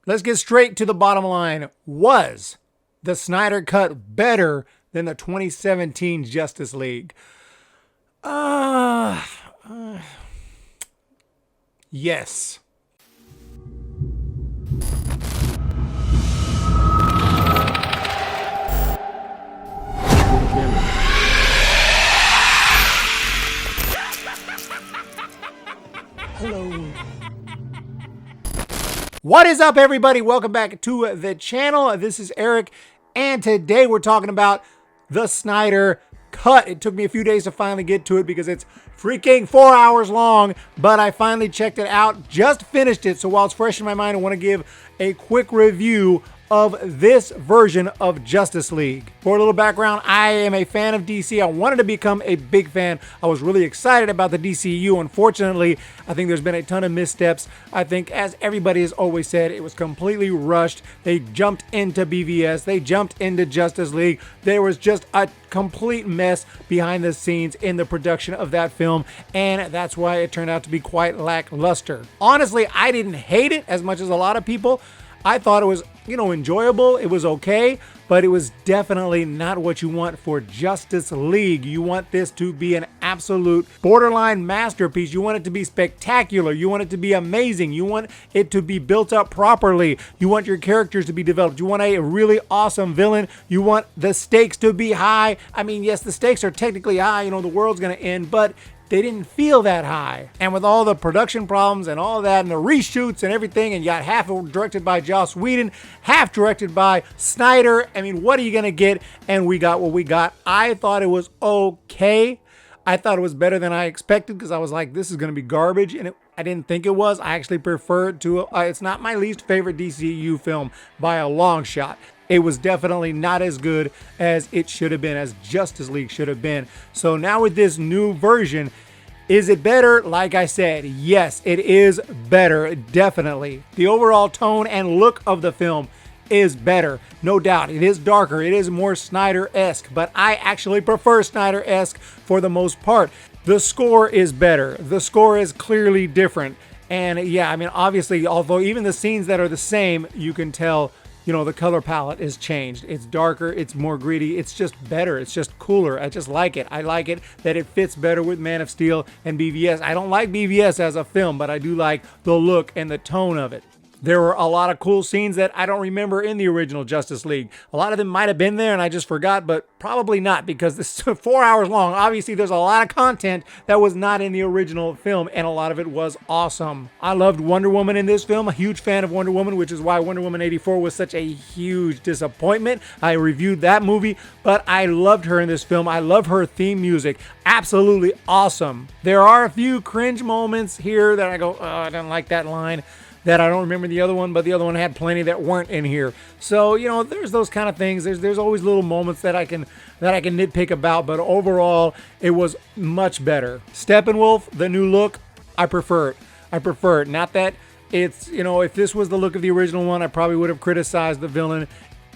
Let's get straight to the bottom line. Was the Snyder Cut better than the 2017 Justice League? Yes. Hello. What is up, everybody? Welcome back to the channel. This is Eric, and today we're talking about the Snyder Cut. It took me a few days to finally get to it because it's freaking 4 hours long, but I finally checked it out, just finished it. So while it's fresh in my mind, I want to give a quick review of this version of Justice League. For a little background, I am a fan of DC. I wanted to become a big fan. I was really excited about the DCU. Unfortunately, I think there's been a ton of missteps. I think, as everybody has always said, it was completely rushed. They jumped into BVS. They jumped into Justice League. There was just a complete mess behind the scenes in the production of that film, and that's why it turned out to be quite lackluster. Honestly, I didn't hate it as much as a lot of people. I thought it was, enjoyable. It was okay, but it was definitely not what you want for Justice League. You want this to be an absolute borderline masterpiece. You want it to be spectacular. You want it to be amazing. You want it to be built up properly. You want your characters to be developed. You want a really awesome villain. You want the stakes to be high. I mean, yes, the stakes are technically high. The world's going to end, but they didn't feel that high. And with all the production problems and all that and the reshoots and everything, and you got half directed by Joss Whedon, half directed by Snyder, I mean, what are you gonna get? And we got what we got. I thought it was okay. I thought it was better than I expected because I was like, this is gonna be garbage, and I didn't think it was. I actually prefer it to, it's not my least favorite DCU film by a long shot. It was definitely not as good as it should have been, as Justice League should have been. So now with this new version, is it better? Like I said, yes, it is better, definitely. The overall tone and look of the film is better, no doubt. It is darker, it is more Snyder-esque, but I actually prefer Snyder-esque for the most part. The score is better. The score is clearly different. And yeah, I mean, obviously, although even the scenes that are the same, you can tell the color palette is changed. It's darker, it's more gritty, it's just better, it's just cooler. I just like it. I like it that it fits better with Man of Steel and BVS. I don't like BVS as a film, but I do like the look and the tone of it. There were a lot of cool scenes that I don't remember in the original Justice League. A lot of them might have been there and I just forgot, but probably not because this is 4 hours long. Obviously, there's a lot of content that was not in the original film, and a lot of it was awesome. I loved Wonder Woman in this film. A huge fan of Wonder Woman, which is why Wonder Woman 84 was such a huge disappointment. I reviewed that movie, but I loved her in this film. I love her theme music. Absolutely awesome. There are a few cringe moments here that I go, oh, I don't like that line. That I don't remember the other one, but the other one had plenty that weren't in here. So, there's those kind of things. There's always little moments that I can nitpick about, but overall, it was much better. Steppenwolf, the new look, I prefer it. Not that it's, if this was the look of the original one, I probably would have criticized the villain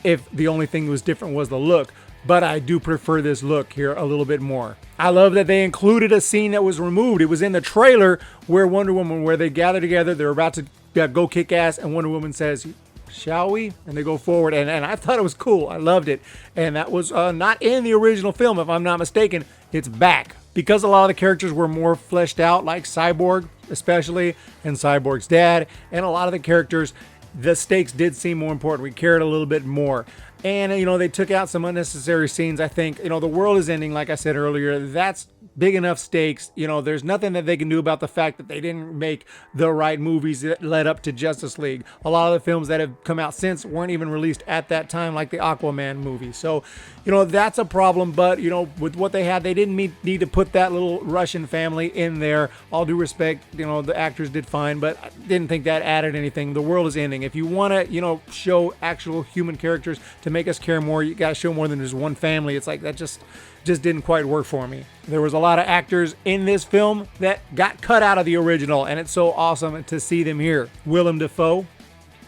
if the only thing that was different was the look. But I do prefer this look here a little bit more. I love that they included a scene that was removed. It was in the trailer where where they gather together, they're about to go kick ass, and Wonder Woman says, shall we? And they go forward, and I thought it was cool. I loved it. And that was not in the original film, if I'm not mistaken. It's back. Because a lot of the characters were more fleshed out, like Cyborg especially, and Cyborg's dad, and a lot of the characters, the stakes did seem more important. We cared a little bit more. And, they took out some unnecessary scenes, I think. The world is ending, like I said earlier. That's big enough stakes. There's nothing that they can do about the fact that they didn't make the right movies that led up to Justice League. A lot of the films that have come out since weren't even released at that time, like the Aquaman movie. So, that's a problem. But, with what they had, they didn't need to put that little Russian family in there. All due respect, the actors did fine, but I didn't think that added anything. The world is ending. If you want to, show actual human characters to make us care more, you got to show more than just one family. It's like that just didn't quite work for me. There was a lot of actors in this film that got cut out of the original, and it's so awesome to see them here. Willem Dafoe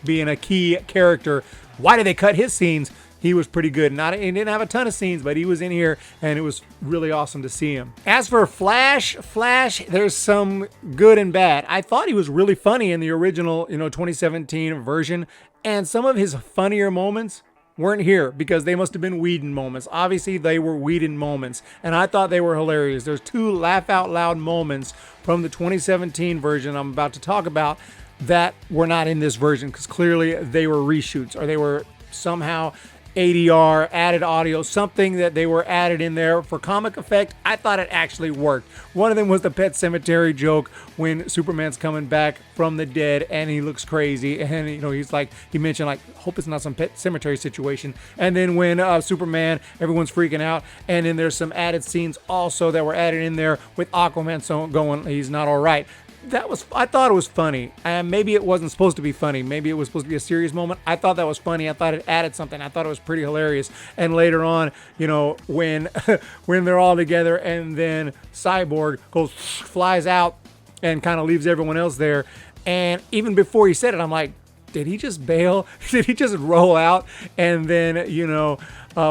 being a key character. Why did they cut his scenes? he was pretty good. He didn't have a ton of scenes, but he was in here, and it was really awesome to see him. As for Flash, there's some good and bad. I thought he was really funny in the original, 2017 version, and some of his funnier moments weren't here because they must have been Whedon moments. Obviously, they were Whedon moments, and I thought they were hilarious. There's 2 laugh out loud moments from the 2017 version I'm about to talk about that were not in this version because clearly they were reshoots or they were somehow ADR, added audio, something that they were added in there for comic effect. I thought it actually worked. One of them was the Pet Cemetery joke when Superman's coming back from the dead and he looks crazy and he's like, he mentioned like, hope it's not some Pet Cemetery situation. And then when Superman, everyone's freaking out, and then there's some added scenes also that were added in there with Aquaman going, he's not all right. I thought it was funny. Maybe it wasn't supposed to be funny. Maybe it was supposed to be a serious moment. I thought that was funny. I thought it added something. I thought it was pretty hilarious. And later on, when when they're all together and then Cyborg flies out and kind of leaves everyone else there. And even before he said it, I'm like, did he just bail? Did he just roll out? And then,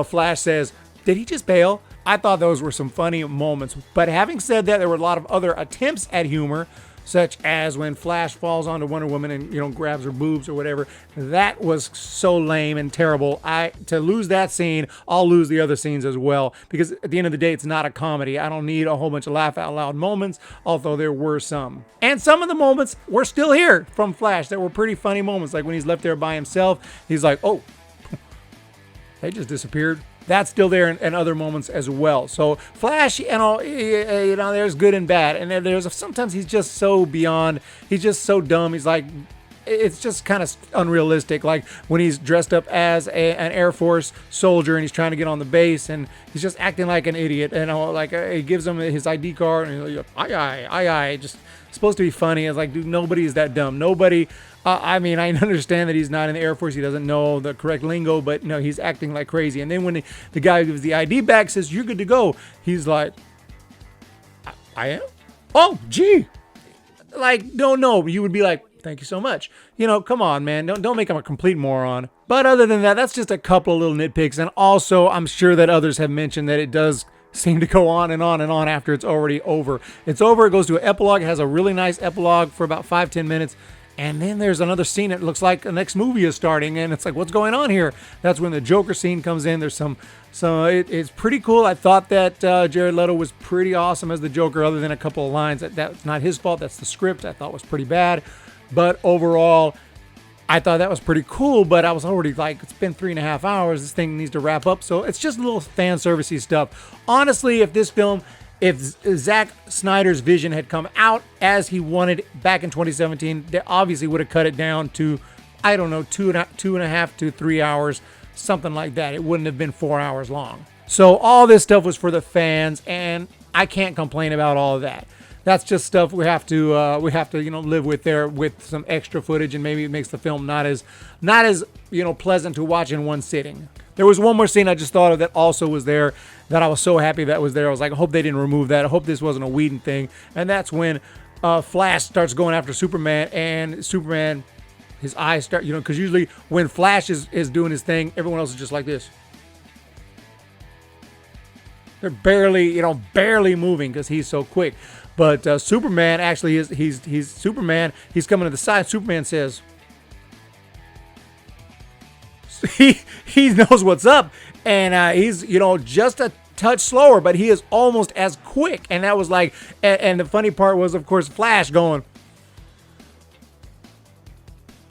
Flash says, did he just bail? I thought those were some funny moments. But having said that, there were a lot of other attempts at humor, such as when Flash falls onto Wonder Woman and grabs her boobs or whatever. That was so lame and terrible. To lose that scene, I'll lose the other scenes as well, because at the end of the day, it's not a comedy. I don't need a whole bunch of laugh out loud moments, although there were some. And some of the moments were still here from Flash that were pretty funny moments, like when he's left there by himself. He's like, oh, they just disappeared. That's still there and other moments as well. So Flash, there's good and bad. And there's sometimes he's just so beyond. He's just so dumb. He's like, it's just kind of unrealistic. Like when he's dressed up as an Air Force soldier and he's trying to get on the base and he's just acting like an idiot. And he gives him his ID card and he's like, aye. Just supposed to be funny. It's like, dude, nobody is that dumb. Nobody. I understand that he's not in the Air Force. He doesn't know the correct lingo, but no, he's acting like crazy. And then when the guy gives the ID back, says, you're good to go. He's like, I am? Oh, gee. Like, no. You would be like, thank you so much. Come on, man. Don't make him a complete moron. But other than that, that's just a couple of little nitpicks. And also, I'm sure that others have mentioned that it does seem to go on and on and on after it's already over. It's over. It goes to an epilogue. It has a really nice epilogue for about 5-10 minutes. And then there's another scene that looks like the next movie is starting, and it's like, what's going on here? That's when the Joker scene comes in. There's it's pretty cool. I thought that Jared Leto was pretty awesome as the Joker, other than a couple of lines. That's not his fault. That's the script. I thought was pretty bad. But overall, I thought that was pretty cool, but I was already like, it's been 3.5 hours. This thing needs to wrap up. So it's just little fan servicey stuff. Honestly, if Zack Snyder's vision had come out as he wanted back in 2017, they obviously would have cut it down to, I don't know, 2.5 to 3 hours, something like that. It wouldn't have been 4 hours long. So all this stuff was for the fans, and I can't complain about all of that. That's just stuff we have to live with there with some extra footage, and maybe it makes the film not as pleasant to watch in one sitting. There was one more scene I just thought of that also was there that I was so happy that was there. I was like, I hope they didn't remove that. I hope this wasn't a Whedon thing. And that's when Flash starts going after Superman, and Superman, his eyes start, because usually when Flash is doing his thing, everyone else is just like this. They're barely moving because he's so quick. But Superman actually he's Superman. He's coming to the side. Superman says, he knows what's up, and he's just a touch slower, but he is almost as quick. And that was like, and the funny part was, of course, Flash going,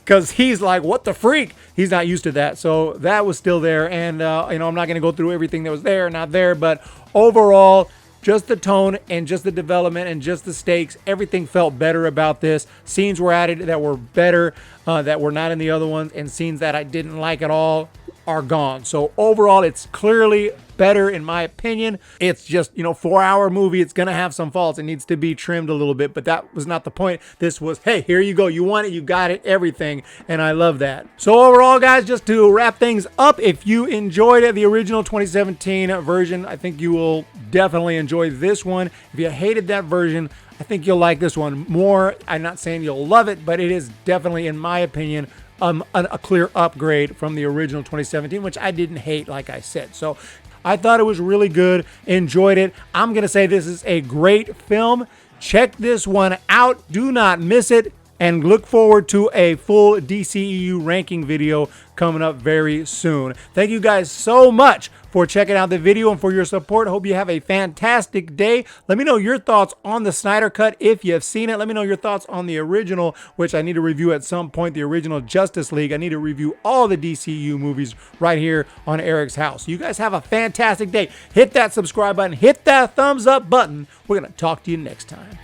because he's like, what the freak? He's not used to that. So that was still there, and I'm not going to go through everything that was there, not there, but overall, just the tone and just the development and just the stakes, everything felt better about this. Scenes were added that were better, that were not in the other ones, and scenes that I didn't like at all are gone. So overall, it's clearly better in my opinion. It's just, 4-hour movie. It's going to have some faults. It needs to be trimmed a little bit, but that was not the point. This was, hey, here you go. You want it, you got it, everything. And I love that. So overall, guys, just to wrap things up, if you enjoyed the original 2017 version, I think you will definitely enjoy this one. If you hated that version, I think you'll like this one more. I'm not saying you'll love it, but it is definitely, in my opinion, a clear upgrade from the original 2017, which I didn't hate, like I said. So I thought it was really good, enjoyed it. I'm going to say this is a great film. Check this one out. Do not miss it. And look forward to a full DCEU ranking video coming up very soon. Thank you guys so much for checking out the video and for your support. Hope you have a fantastic day. Let me know your thoughts on the Snyder Cut if you have seen it. Let me know your thoughts on the original, which I need to review at some point, the original Justice League. I need to review all the DCEU movies right here on Eric's house. You guys have a fantastic day. Hit that subscribe button. Hit that thumbs up button. We're going to talk to you next time.